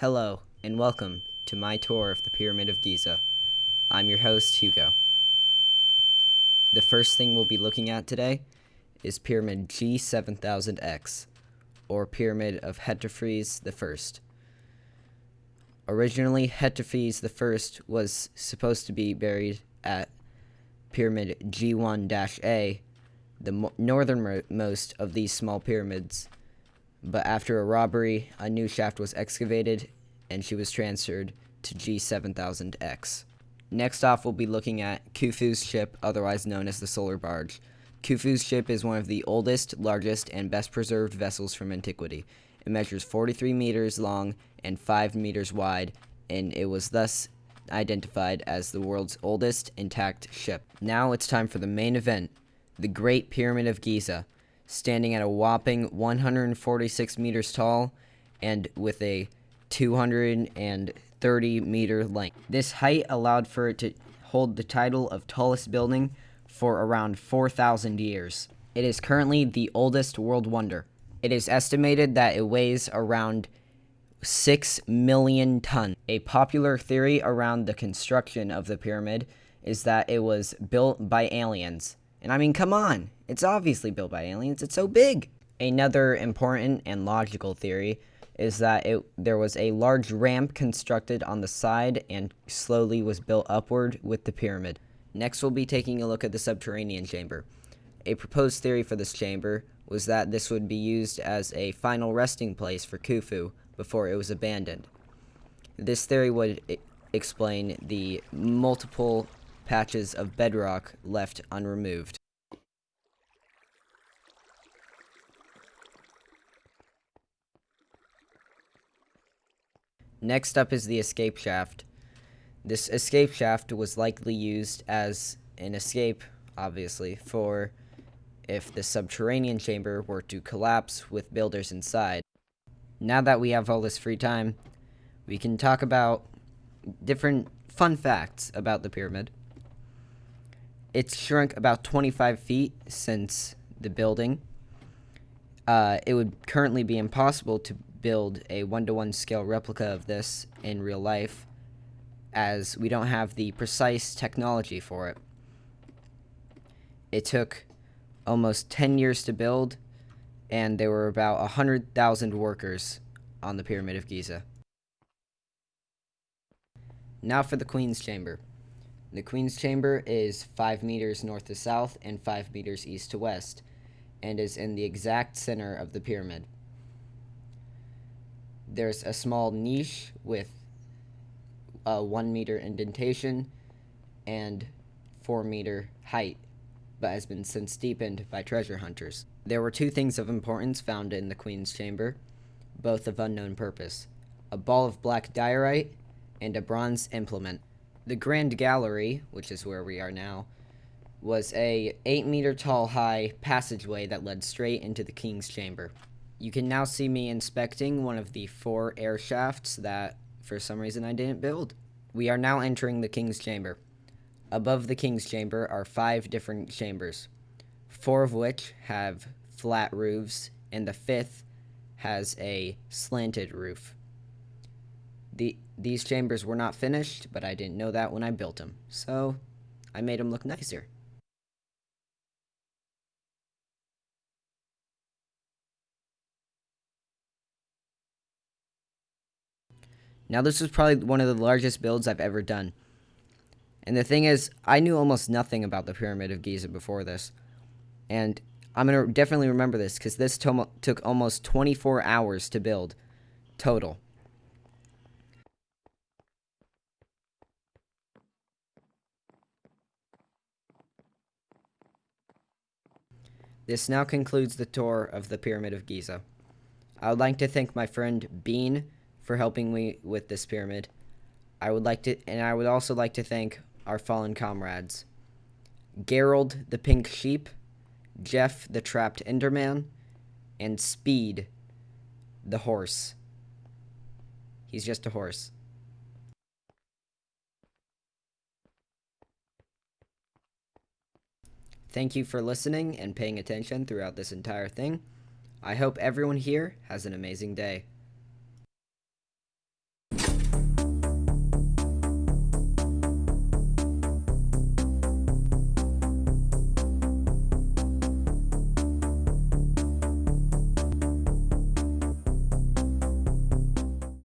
Hello, and welcome to my tour of the Pyramid of Giza. I'm your host, Hugo. The first thing we'll be looking at today is Pyramid G7000X, or Pyramid of Hetepheres I. Originally, Hetepheres I was supposed to be buried at Pyramid G1-A, the northernmost of these small pyramids, but after a robbery, a new shaft was excavated and she was transferred to G7000X. Next off, we'll be looking at Khufu's ship, otherwise known as the Solar Barge. Khufu's ship is one of the oldest, largest, and best preserved vessels from antiquity. It measures 43 meters long and 5 meters wide, and it was thus identified as the world's oldest intact ship. Now it's time for the main event, the Great Pyramid of Giza, standing at a whopping 146 meters tall and with a 230 meter length. This height allowed for it to hold the title of tallest building for around 4,000 years. It is currently the oldest world wonder. It is estimated that it weighs around 6 million tons. A popular theory around the construction of the pyramid is that it was built by aliens. And I mean, come on, it's obviously built by aliens, it's so big. Another important and logical theory is that there was a large ramp constructed on the side and slowly was built upward with the pyramid. Next, we'll be taking a look at the subterranean chamber. A proposed theory for this chamber was that this would be used as a final resting place for Khufu before it was abandoned. This theory would explain the multiple patches of bedrock left unremoved. Next up is the escape shaft. This escape shaft was likely used as an escape, obviously, for if the subterranean chamber were to collapse with builders inside. Now that we have all this free time, we can talk about different fun facts about the pyramid. It's shrunk about 25 feet since the building. It would currently be impossible to build a 1-to-1 scale replica of this in real life, as we don't have the precise technology for it. It took almost 10 years to build, and there were about 100,000 workers on the Pyramid of Giza. Now for the Queen's Chamber. The Queen's Chamber is 5 meters north to south and 5 meters east to west, and is in the exact center of the pyramid. There's a small niche with a 1 meter indentation and 4 meter height, but has been since deepened by treasure hunters. There were 2 things of importance found in the Queen's Chamber, both of unknown purpose: a ball of black diorite and a bronze implement. The Grand Gallery, which is where we are now, was a 8 meter tall high passageway that led straight into the King's Chamber. You can now see me inspecting one of the 4 air shafts that, for some reason, I didn't build. We are now entering the King's Chamber. Above the King's Chamber are 5 different chambers, 4 of which have flat roofs, and the 5th has a slanted roof. These chambers were not finished, but I didn't know that when I built them, so I made them look nicer. Now, this was probably one of the largest builds I've ever done. And the thing is, I knew almost nothing about the Pyramid of Giza before this. And I'm going to definitely remember this, because this took almost 24 hours to build, total. This now concludes the tour of the Pyramid of Giza. I would like to thank my friend Bean for helping me with this pyramid. I would also like to thank our fallen comrades: Gerald the Pink Sheep, Jeff the Trapped Enderman, and Speed the Horse. He's just a horse. Thank you for listening and paying attention throughout this entire thing. I hope everyone here has an amazing day.